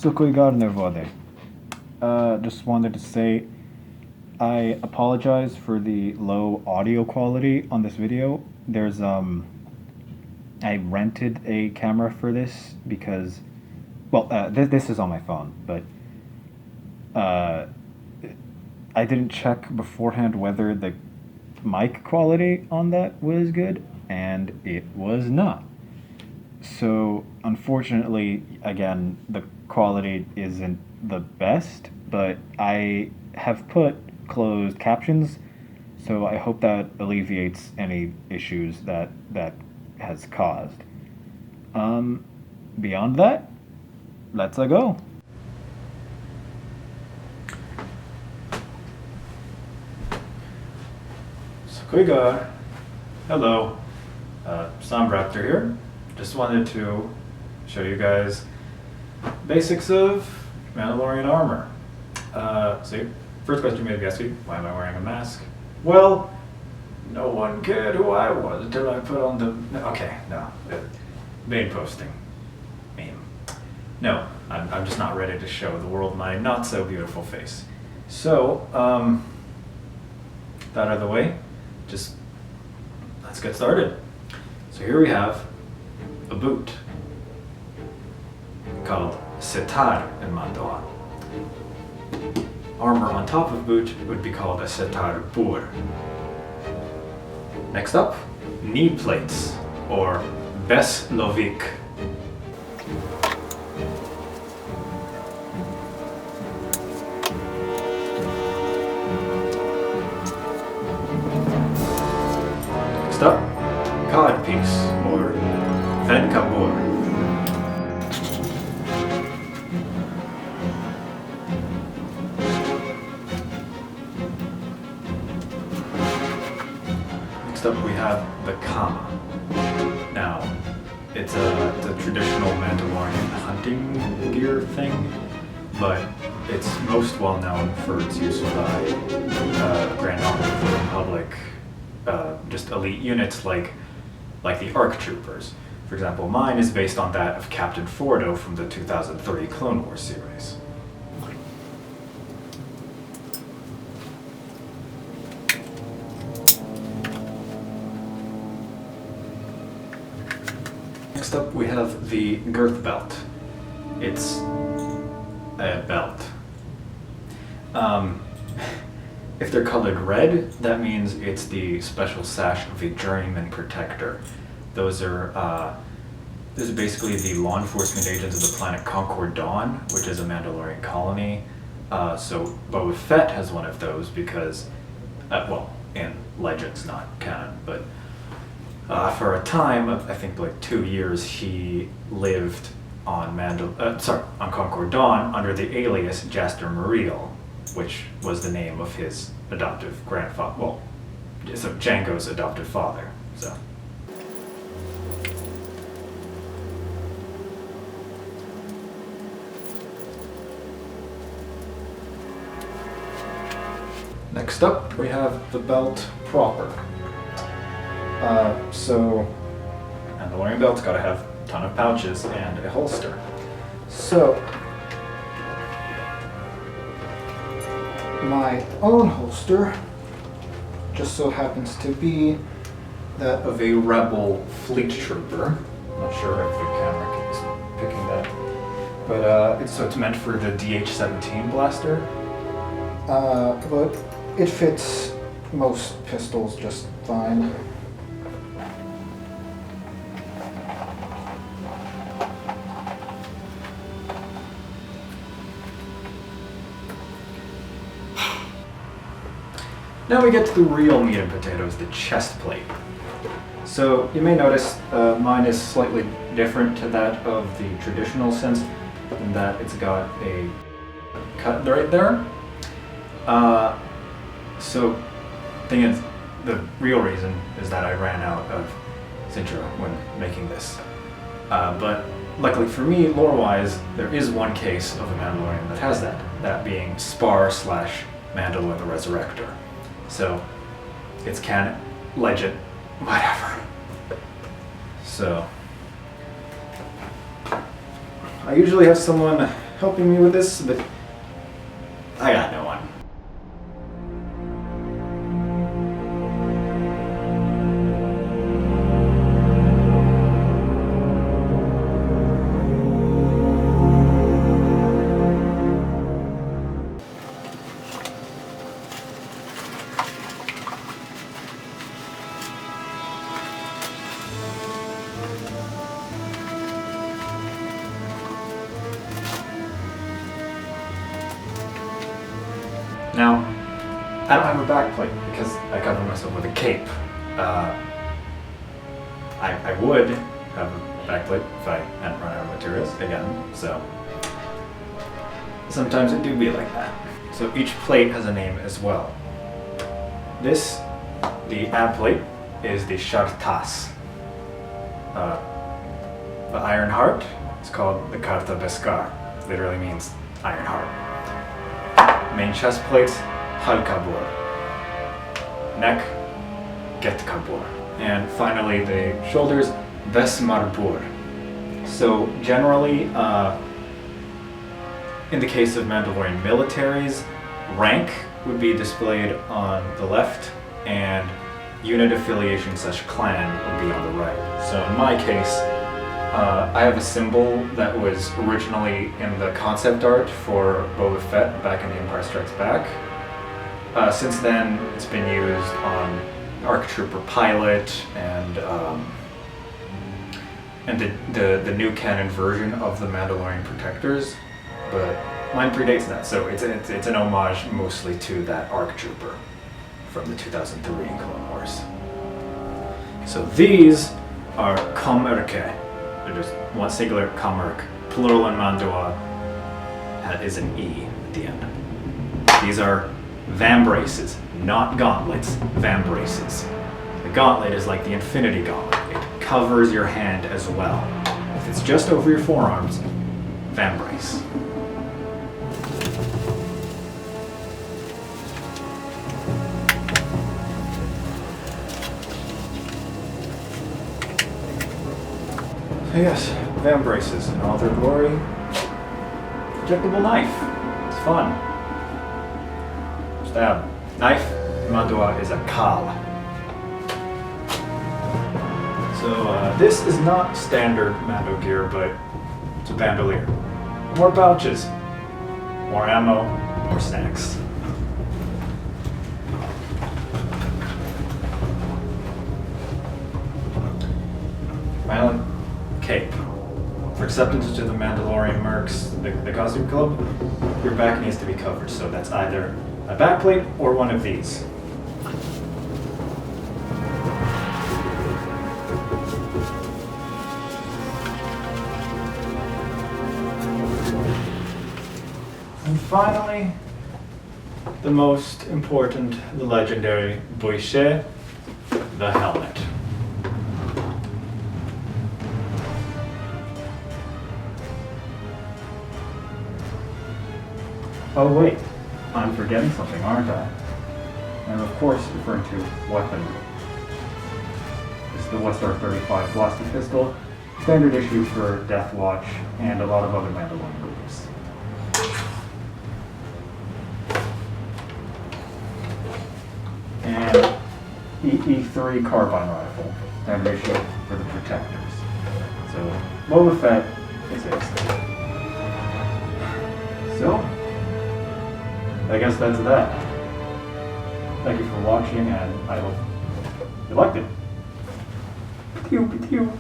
Just wanted to say I apologize for the low audio quality on this video. I rented a camera for this because, this is on my phone, but I didn't check beforehand whether the mic quality on that was good, and it was not. So, unfortunately, again, the quality isn't the best, but I have put closed captions, so I hope that alleviates any issues that has caused. Beyond that, let's go. Squiga, hello. Sombraptor here. Just wanted to show you guys basics of Mandalorian armor. So first question you may be asking, why am I wearing a mask? Well, no one cared who I was until I put on the main posting meme. No, I'm just not ready to show the world my not so beautiful face. So, that out of the way, just let's get started. So here we have a boot called sitar in Mandalorian. Armor on top of boot would be called a sitar bur. Next up, knee plates, or bes lovik. Next up, cod piece, or venkabur. Next up we have the kama. Now, it's a traditional Mandalorian hunting gear thing, but it's most well known for its use by Grand Army of the Republic, just elite units like the ARC Troopers. For example, mine is based on that of Captain Fordo from the 2003 Clone Wars series. Next up we have the Gert Belt. It's a belt. If they're colored red, that means it's the special sash of the Journeyman Protector. Those are basically the law enforcement agents of the planet Concord Dawn, which is a Mandalorian colony. So Boba Fett has one of those because, in Legends, not canon, but for a time, I think like 2 years, he lived on Concord Dawn under the alias Jaster Muriel, which was the name of his adoptive grandfather. So Django's adoptive father. So. Next up, we have the belt proper. Mandalorian belt's gotta have a ton of pouches and a holster. So, my own holster just so happens to be that of a Rebel fleet trooper. I'm not sure if the camera is picking that, but it's meant for the DH-17 blaster. But it fits most pistols just fine. Now we get to the real meat and potatoes, the chest plate. So you may notice mine is slightly different to that of the traditional sense, in that it's got a cut right there. So thing is, the real reason is that I ran out of Sintra when making this. But luckily for me, lore-wise, there is one case of a Mandalorian that has that being Spar/Mandalore the Resurrector. So, it's canon, legend, whatever. So, I usually have someone helping me with this, but I got no one. Now, I don't have a backplate because I cover myself with a cape. I would have a backplate if I hadn't run out of materials again, so sometimes it do be like that. So each plate has a name as well. This, the ab plate, is the Shartas. The Iron Heart is called the Karta Beskar, literally means Iron Heart. Main chest plate, Halkabur. Neck, Getkabur. And finally the shoulders, Besmarbur. So generally, in the case of Mandalorian militaries, rank would be displayed on the left and unit affiliation / clan would be on the right. So in my case, I have a symbol that was originally in the concept art for Boba Fett back in The Empire Strikes Back. Since then, it's been used on ARC Trooper Pilot and the new canon version of the Mandalorian Protectors, but mine predates that, so it's an homage mostly to that ARC Trooper from the 2003 Clone Wars. So these are Kamerke. They're just one singular Kamerk. Plural in Mandua is an E at the end. These are vambraces, not gauntlets, vambraces. The gauntlet is like the Infinity Gauntlet. It covers your hand as well. If it's just over your forearms, vambrace. Yes, vambraces in all their glory. Projectable knife. It's fun. Stab. Knife in Mandua is a kal. So this is not standard Mando gear, but it's a bandolier. More pouches. More ammo. More snacks. Finally, cape. For acceptance to the Mandalorian Mercs, the costume club, your back needs to be covered, so that's either a backplate or one of these. And finally, the most important, the legendary Boishe, the helmet. Oh wait, I'm forgetting something, aren't I? I'm of course referring to weaponry. This is the Westar 35 blaster pistol, standard issue for Death Watch and a lot of other Mandalorian movies. And EE3 carbine rifle, standard issue for the Protectors. So Boba Fett is it. So, I guess that's that. Thank you for watching, and I hope you liked it. Pew, pew.